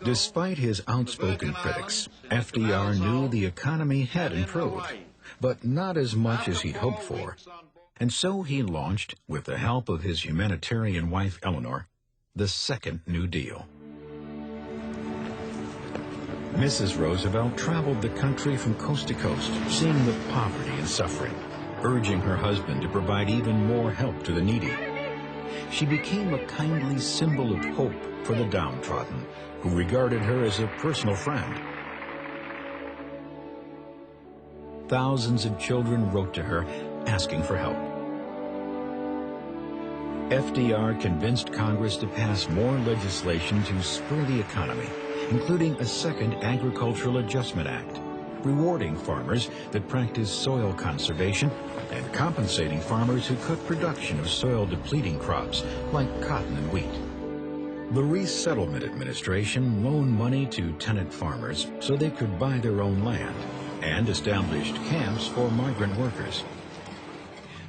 Despite his outspoken critics, FDR knew the economy had improved, but not as much as he'd hoped for. And so he launched, with the help of his humanitarian wife Eleanor, the Second New Deal. Mrs. Roosevelt traveled the country from coast to coast, seeing the poverty and suffering, urging her husband to provide even more help to the needy. She became a kindly symbol of hope for the downtrodden, who regarded her as a personal friend. Thousands of children wrote to her asking for help. FDR convinced Congress to pass more legislation to spur the economy, including a second Agricultural Adjustment Act, rewarding farmers that practice soil conservation and compensating farmers who cut production of soil-depleting crops like cotton and wheat. The Resettlement Administration loaned money to tenant farmers so they could buy their own land and established camps for migrant workers.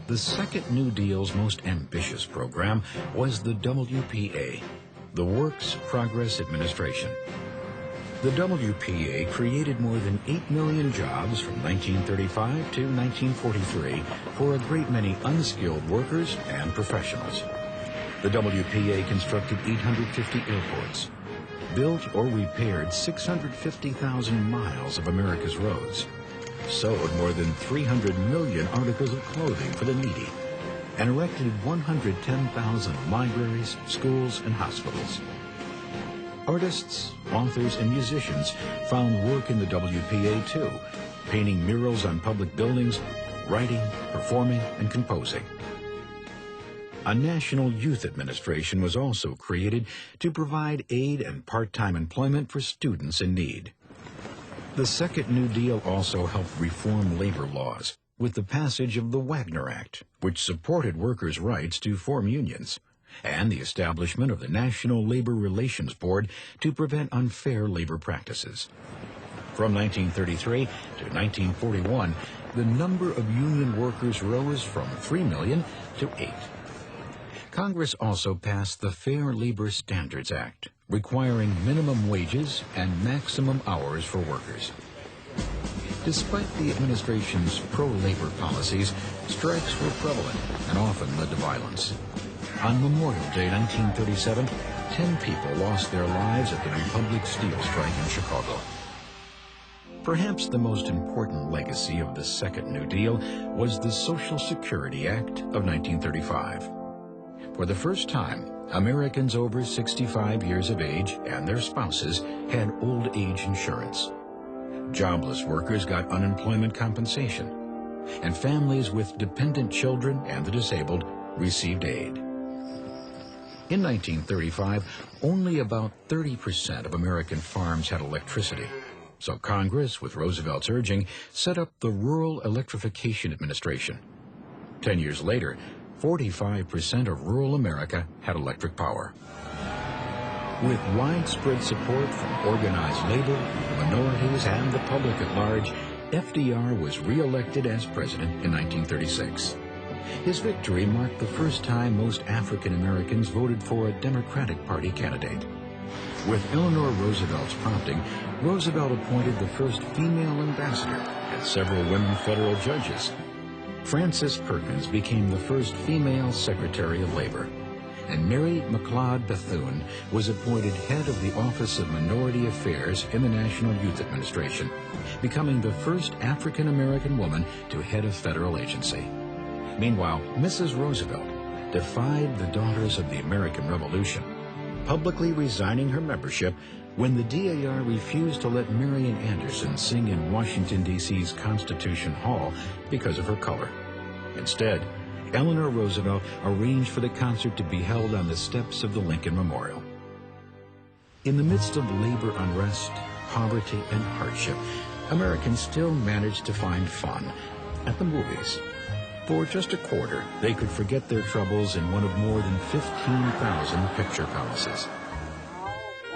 The Second New Deal's most ambitious program was the WPA, the Works Progress Administration. The WPA created more than 8 million jobs from 1935 to 1943 for a great many unskilled workers and professionals. The WPA constructed 850 airports, built or repaired 650,000 miles of America's roads, sewed more than 300 million articles of clothing for the needy, and erected 110,000 libraries, schools, and hospitals. Artists, authors, and musicians found work in the WPA too, painting murals on public buildings, writing, performing, and composing. A National Youth Administration was also created to provide aid and part-time employment for students in need. The Second New Deal also helped reform labor laws with the passage of the Wagner Act, which supported workers' rights to form unions, and the establishment of the National Labor Relations Board to prevent unfair labor practices. From 1933 to 1941, the number of union workers rose from 3 million to 8. Congress also passed the Fair Labor Standards Act, requiring minimum wages and maximum hours for workers. Despite the administration's pro-labor policies, strikes were prevalent and often led to violence. On Memorial Day 1937, 10 people lost their lives at the Republic Steel strike in Chicago. Perhaps the most important legacy of the Second New Deal was the Social Security Act of 1935. For the first time, Americans over 65 years of age and their spouses had old age insurance. Jobless workers got unemployment compensation, and families with dependent children and the disabled received aid. In 1935, only about 30% of American farms had electricity, so Congress, with Roosevelt's urging, set up the Rural Electrification Administration. 10 years later, 45% of rural America had electric power. With widespread support from organized labor, minorities, and the public at large, FDR was re-elected as president in 1936. His victory marked the first time most African Americans voted for a Democratic Party candidate. With Eleanor Roosevelt's prompting, Roosevelt appointed the first female ambassador and several women federal judges. Frances Perkins became the first female Secretary of Labor, and Mary McLeod Bethune was appointed head of the Office of Minority Affairs in the National Youth Administration, becoming the first African-American woman to head a federal agency. Meanwhile, Mrs. Roosevelt defied the Daughters of the American Revolution, publicly resigning her membership when the DAR refused to let Marian Anderson sing in Washington, D.C.'s Constitution Hall because of her color. Instead, Eleanor Roosevelt arranged for the concert to be held on the steps of the Lincoln Memorial. In the midst of labor unrest, poverty, and hardship, Americans still managed to find fun at the movies. For just a quarter, they could forget their troubles in one of more than 15,000 picture palaces.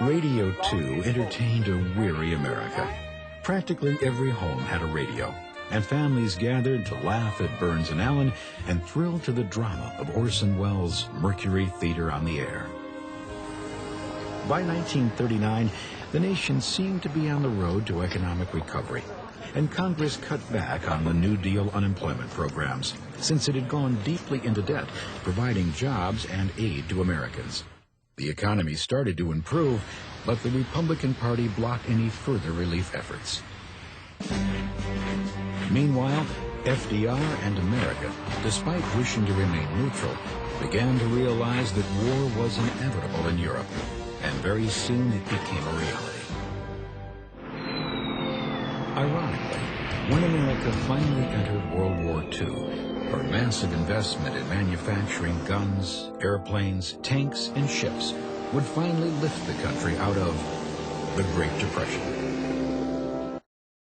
Radio, too, entertained a weary America. Practically every home had a radio, and families gathered to laugh at Burns and Allen and thrill to the drama of Orson Welles' Mercury Theater on the Air. By 1939, the nation seemed to be on the road to economic recovery, and Congress cut back on the New Deal unemployment programs, since it had gone deeply into debt, providing jobs and aid to Americans. The economy started to improve, but the Republican Party blocked any further relief efforts. Meanwhile, FDR and America, despite wishing to remain neutral, began to realize that war was inevitable in Europe, and very soon it became a reality. Ironically, when America finally entered World War II, her massive investment in manufacturing guns, airplanes, tanks, and ships would finally lift the country out of the Great Depression.